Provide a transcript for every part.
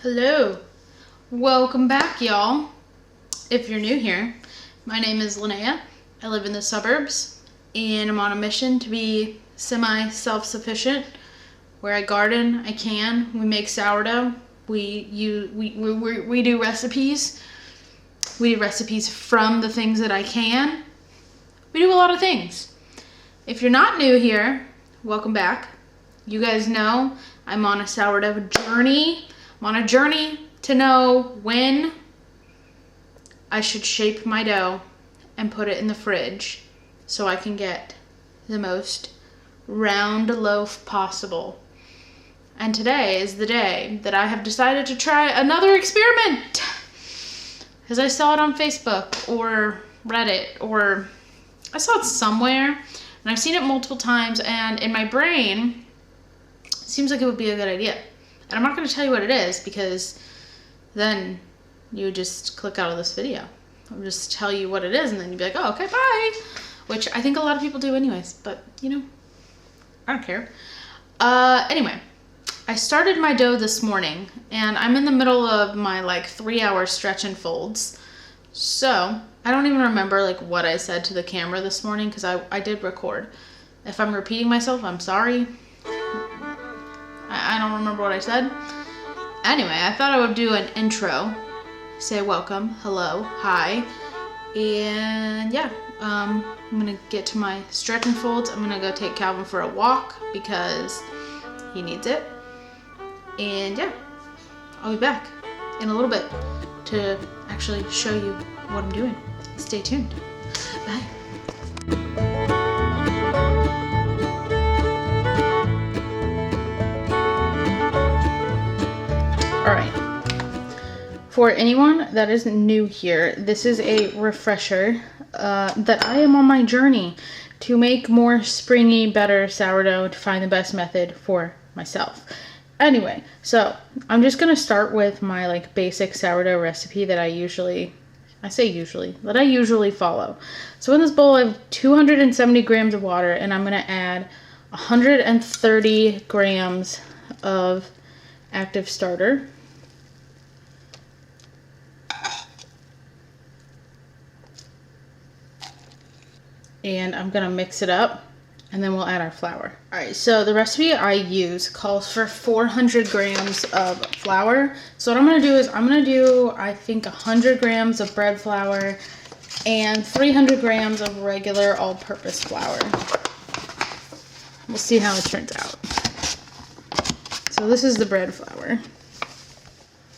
Hello, welcome back, y'all. If you're new here, my name is Linnea. I live in the suburbs and I'm on a mission to be semi-self-sufficient. Where I garden, I can. We make sourdough. We do recipes. We do recipes from the things that I can. We do a lot of things. If you're not new here, welcome back. You guys know I'm on a sourdough journey. I'm on a journey to know when I should shape my dough and put it in the fridge so I can get the most round loaf possible. And today is the day that I have decided to try another experiment. Because I saw it on Facebook or Reddit, or I saw it somewhere, and I've seen it multiple times, and in my brain, it seems like it would be a good idea. And I'm not going to tell you what it is, because then you would just click out of this video. I'll just tell you what it is, and then you'd be like, oh, okay, bye. Which I think a lot of people do anyways, but, you know, I don't care. Anyway, I started my dough this morning, and I'm in the middle of my, 3-hour stretch and folds. So, I don't even remember, what I said to the camera this morning, because I did record. If I'm repeating myself, I'm sorry. I don't remember what I said. Anyway, I thought I would do an intro. Say welcome, hello, hi. And yeah, I'm gonna get to my stretch and folds. I'm gonna go take Calvin for a walk because he needs it. And yeah, I'll be back in a little bit to actually show you what I'm doing. Stay tuned. Bye. Alright, for anyone that is new here, this is a refresher that I am on my journey to make more springy, better sourdough, to find the best method for myself. Anyway, so I'm just going to start with my basic sourdough recipe that I usually follow. So in this bowl I have 270 grams of water, and I'm going to add 130 grams of active starter. And I'm gonna mix it up, and then we'll add our flour. All right, so the recipe I use calls for 400 grams of flour. So what I'm gonna do is I think 100 grams of bread flour and 300 grams of regular all-purpose flour. We'll see how it turns out. So this is the bread flour. And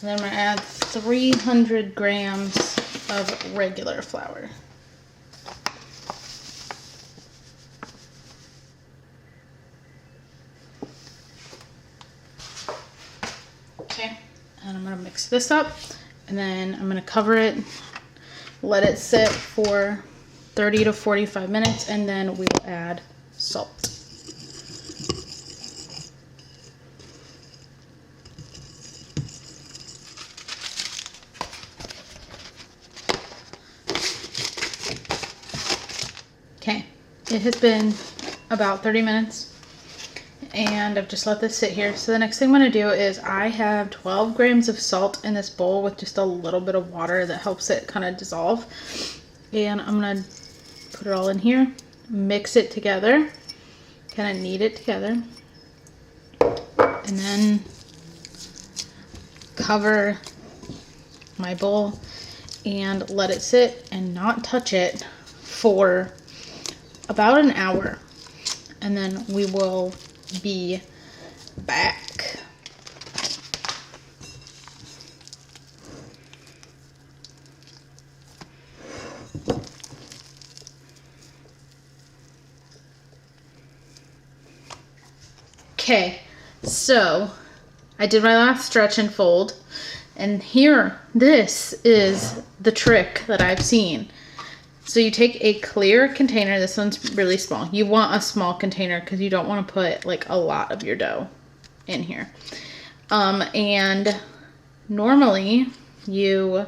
then I'm gonna add 300 grams of regular flour. Okay, and I'm gonna mix this up, and then I'm gonna cover it, let it sit for 30 to 45 minutes, and then we will add salt. Okay, it has been about 30 minutes. And I've just let this sit here. So the next thing I'm going to do is I have 12 grams of salt in this bowl with just a little bit of water that helps it kind of dissolve. And I'm going to put it all in here, mix it together, kind of knead it together, and then cover my bowl and let it sit and not touch it for about an hour. And then we will be back. Okay, so I did my last stretch and fold, and this is the trick that I've seen. So you take a clear container. This one's really small. You want a small container because you don't want to put a lot of your dough in here. And normally I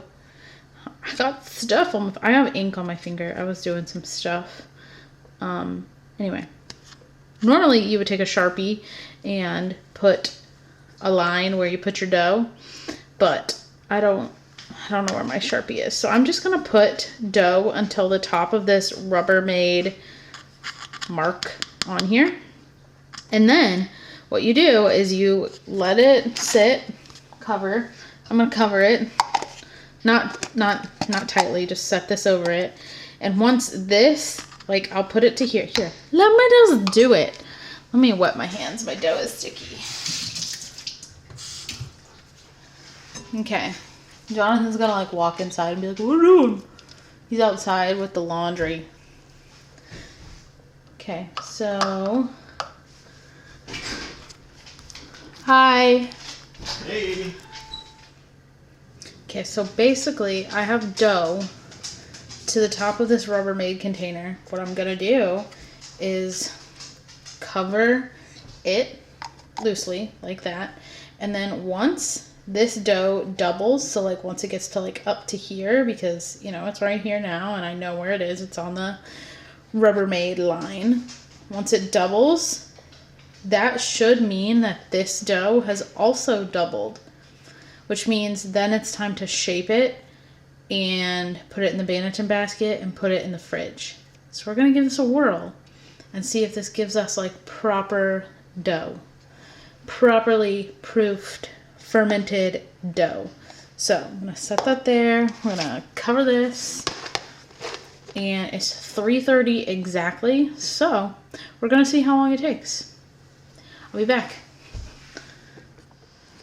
got stuff on I have ink on my finger. I was doing some stuff. Anyway, normally you would take a Sharpie and put a line where you put your dough. but I don't know where my Sharpie is. So I'm just gonna put dough until the top of this Rubbermaid mark on here. And then what you do is you let it sit, cover. I'm gonna cover it, not tightly, just set this over it. And once this, like, I'll put it to here. Here, let me just do it. Let me wet my hands, my dough is sticky. Okay, Jonathan's gonna like walk inside and be like, what are you doing? He's outside with the laundry. Okay, so, hi. Hey. Okay, so basically I have dough to the top of this Rubbermaid container. What I'm gonna do is cover it loosely like that. And then once this dough doubles, so like once it gets to like up to here, because you know, it's right here now and I know where it is, it's on the Rubbermaid line. Once it doubles, that should mean that this dough has also doubled, which means then it's time to shape it and put it in the Banneton basket and put it in the fridge. So we're gonna give this a whirl and see if this gives us like proper dough, properly proofed, fermented dough. So I'm gonna set that there. We're gonna cover this, and it's 3:30 exactly. So we're gonna see how long it takes. I'll be back.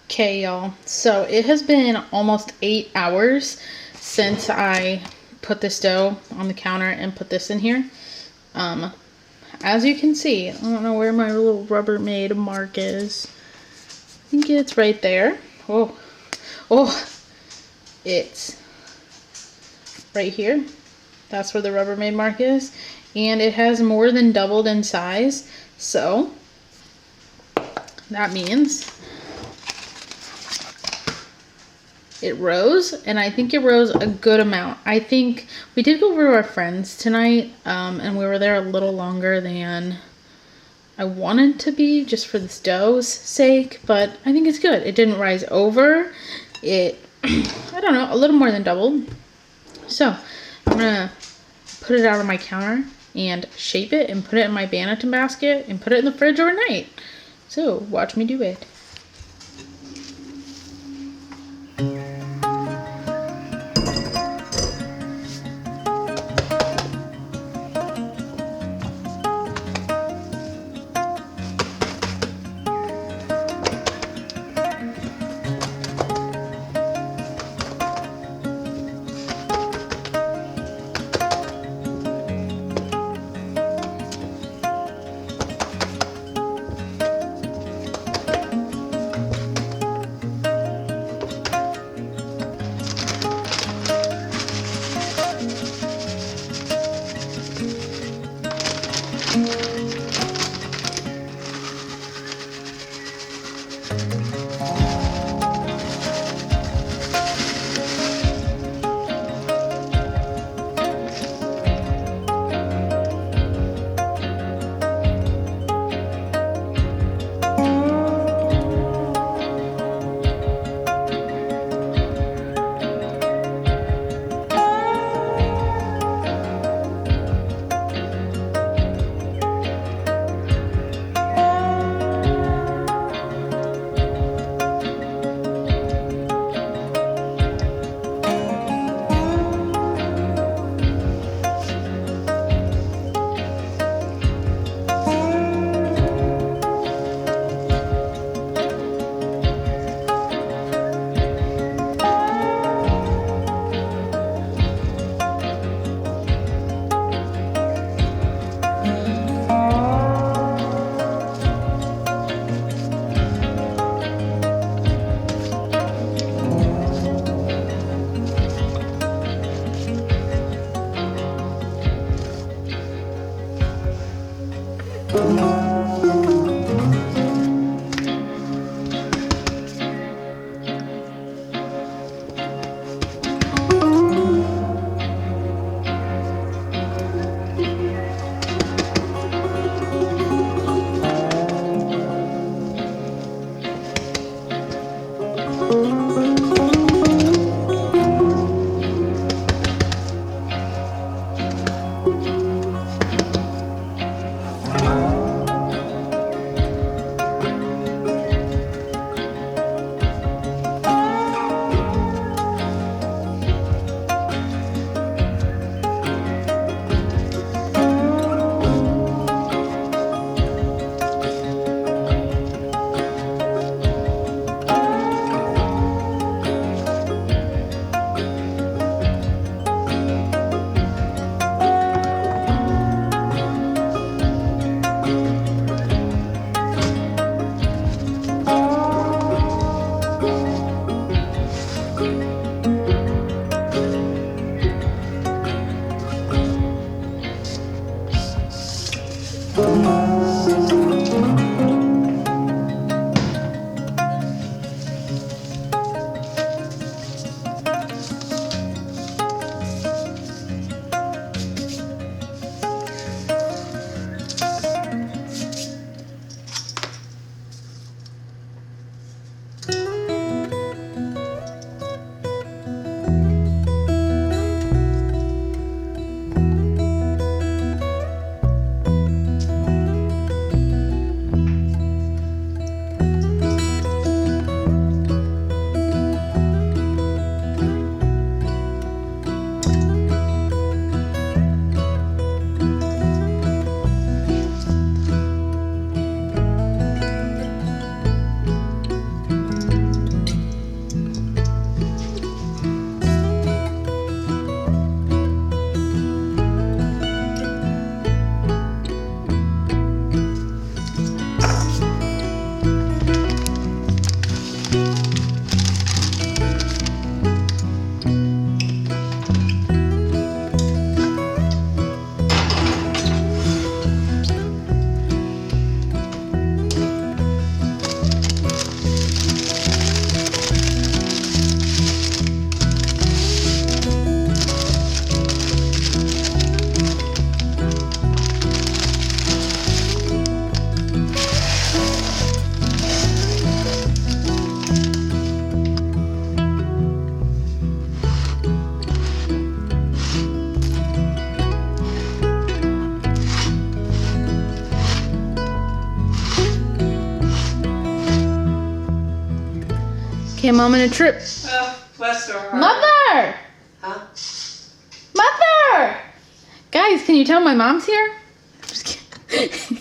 Okay, y'all. So it has been almost 8 hours since I put this dough on the counter and put this in here. As you can see, I don't know where my little Rubbermaid mark is. I think it's right there. Oh, it's right here. That's where the Rubbermaid mark is. And it has more than doubled in size. So that means it rose, and I think it rose a good amount. I think we did go over to our friends tonight, and we were there a little longer than I wanted to be, just for this dough's sake, but I think it's good. It didn't rise over. It, I don't know, a little more than doubled. So I'm gonna put it out on my counter and shape it and put it in my Banneton basket and put it in the fridge overnight. So watch me do it. moment of truth. Bless her heart. Mother! Huh? Mother! Guys, can you tell my mom's here? Just kidding.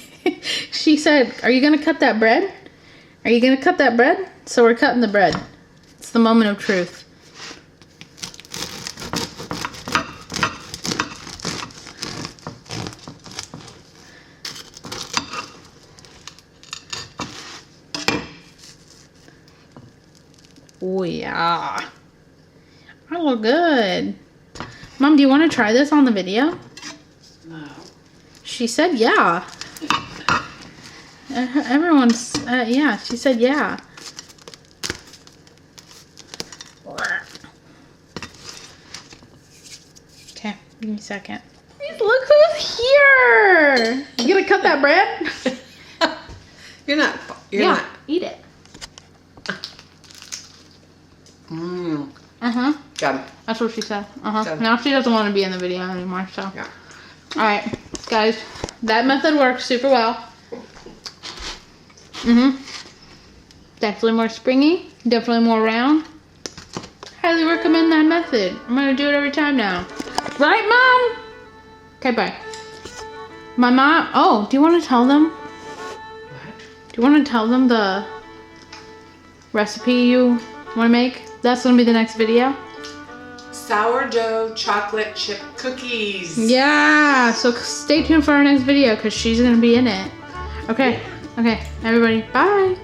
She said, are you going to cut that bread? Are you going to cut that bread? So we're cutting the bread. It's the moment of truth. Oh yeah. I look good. Mom, do you want to try this on the video? No. She said yeah. Everyone's, yeah, she said yeah. Okay, give me a second. Look who's here! You gonna cut that bread? You're not. Eat it. Mmm. Uh-huh. Good. That's what she said. Uh-huh. Good. Now she doesn't want to be in the video anymore, so. Yeah. Alright, guys. That method works super well. Mm-hmm. Definitely more springy. Definitely more round. Highly recommend that method. I'm going to do it every time now. Right, Mom? Okay, bye. My mom... Oh, do you want to tell them? What? Do you want to tell them the recipe you want to make? That's going to be the next video. Sourdough chocolate chip cookies. Yeah, so stay tuned for our next video because she's going to be in it. Okay, okay, everybody, bye.